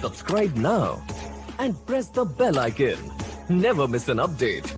Subscribe now and press the bell icon. Never miss an update.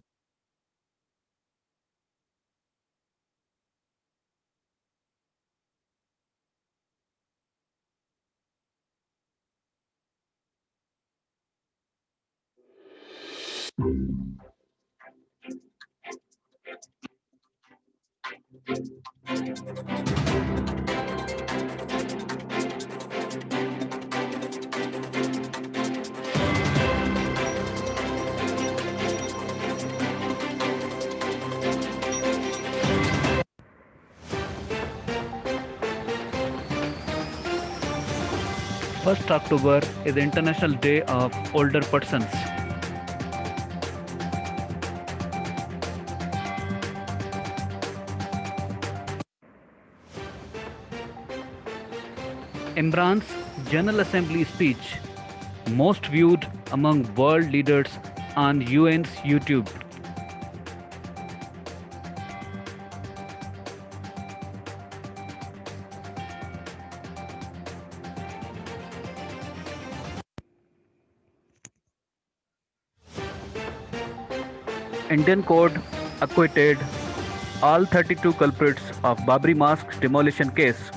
First October is International Day of Older Persons. Imran's General Assembly speech, most viewed among world leaders on UN's YouTube. Indian court acquitted all 32 culprits of Babri Mosque demolition case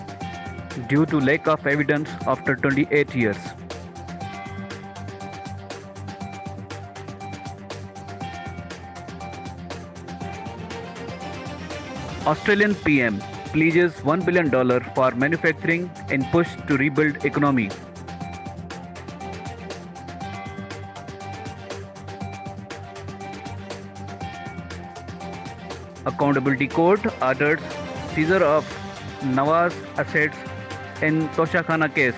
due to lack of evidence after 28 years. Australian PM pledges $1 billion for manufacturing in push to rebuild economy. Accountability Court orders seizure of Nawaz assets in Toshakhana case.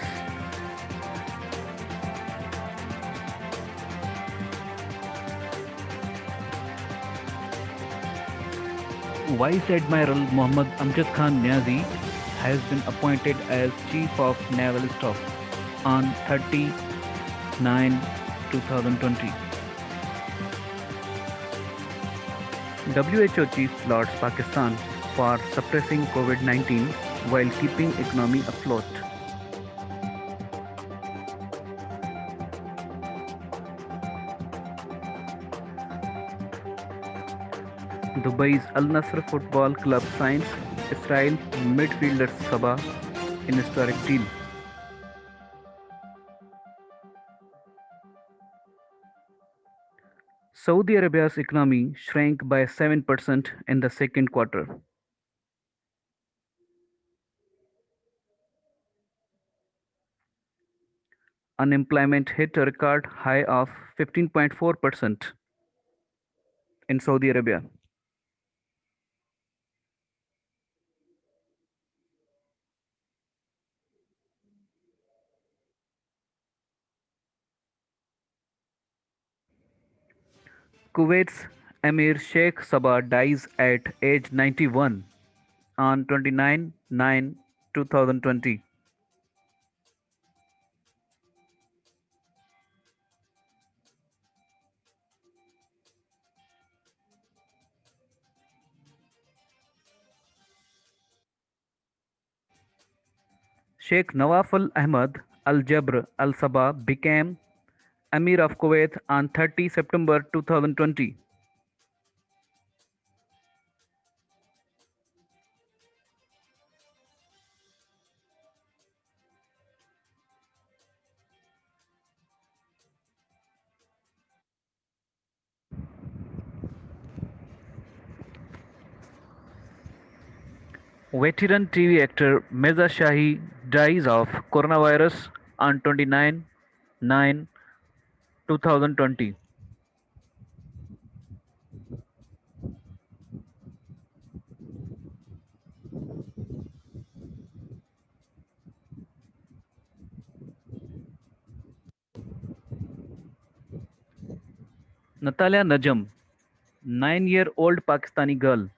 Vice Admiral Mohammad Amjad Khan Niazi has been appointed as Chief of Naval Staff on 30/9/2020. WHO chief lauds Pakistan for suppressing COVID-19 while keeping economy afloat. Dubai's Al Nassr Football Club signs Israel midfielder Sabah in historic deal. Saudi Arabia's economy shrank by 7% in the second quarter. Unemployment hit a record high of 15.4% in Saudi Arabia. Kuwait's Emir Sheikh Sabah dies at age 91 on 29/9/2020. Sheikh Nawaf Ahmad Al Jabr Al Sabah became Emir of Kuwait on 30 September 2020. Veteran TV actor Meza Shahi dies of coronavirus on 29/9/2020. Natalia Najam, 9-year-old Pakistani girl,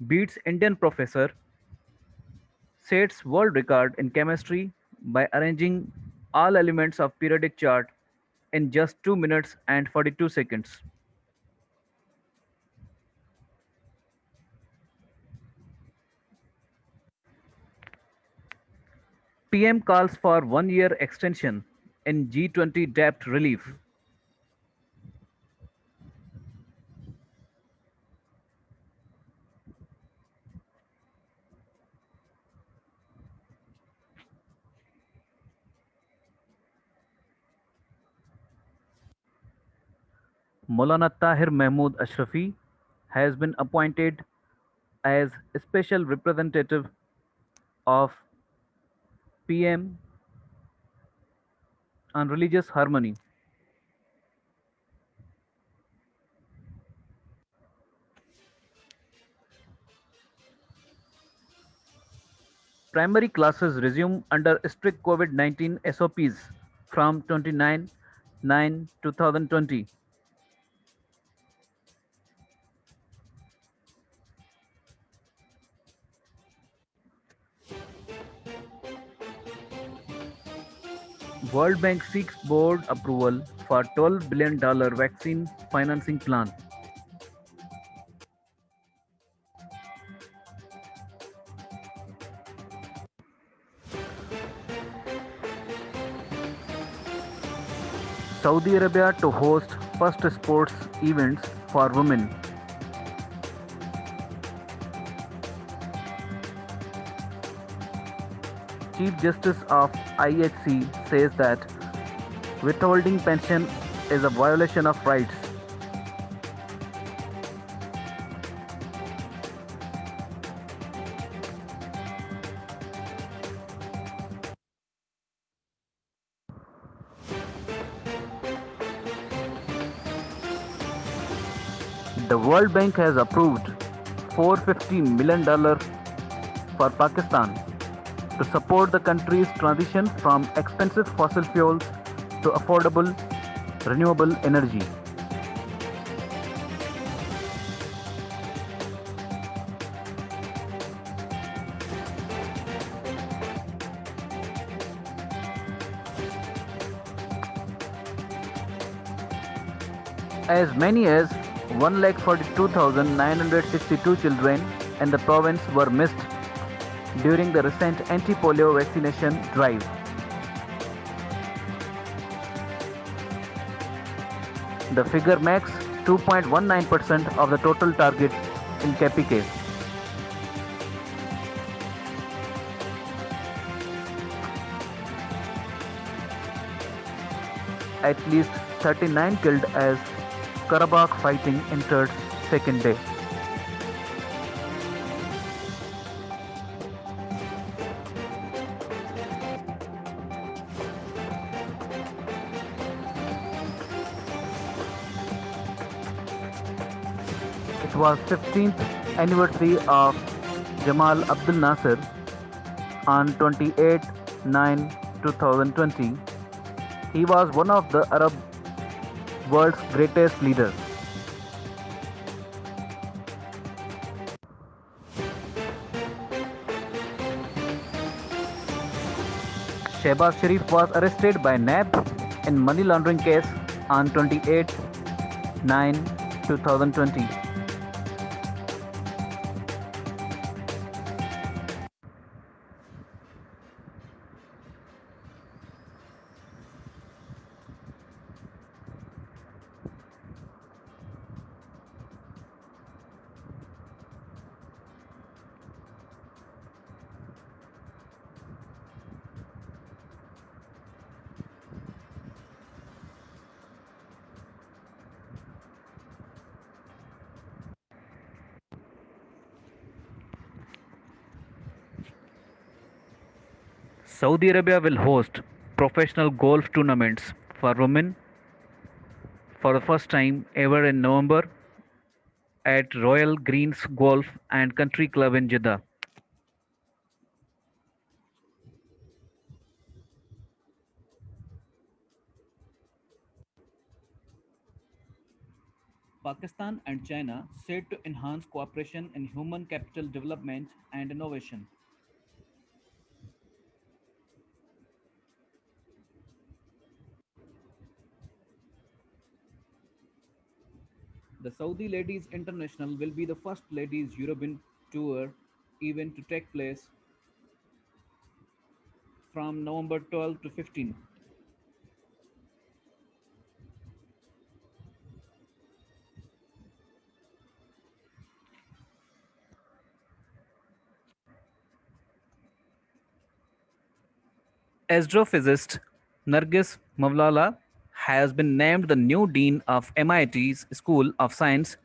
beats Indian professor, sets world record in chemistry by arranging all elements of periodic chart in just 2 minutes and 42 seconds. PM calls for 1-year extension in G20 debt relief. Maulana Tahir Mahmood Ashrafi has been appointed as special representative of PM on religious harmony. Primary classes resume under strict COVID-19 SOPs from 29/9/2020. World Bank seeks board approval for $12 billion vaccine financing plan. Saudi Arabia to host first sports events for women. Chief Justice of IHC says that withholding pension is a violation of rights. The World Bank has approved $450 million for Pakistan to support the country's transition from expensive fossil fuels to affordable renewable energy. As many as 142,962 children in the province were missed during the recent anti-polio vaccination drive. The figure makes 2.19% of the total target in KPK. At least 39 killed as Karabakh fighting entered second day. It was 15th anniversary of Jamal Abdel Nasser on 28/9/2020. He was one of the Arab world's greatest leaders. Shehbaz Sharif was arrested by NAB in money laundering case on 28/9/2020. Saudi Arabia will host professional golf tournaments for women for the first time ever in November at Royal Greens Golf and Country Club in Jeddah. Pakistan and China set to enhance cooperation in human capital development and innovation. The Saudi Ladies International will be the first Ladies European Tour event to take place from November 12 to 15. Astrophysicist Nargis Mawlana has been named the new dean of MIT's School of Science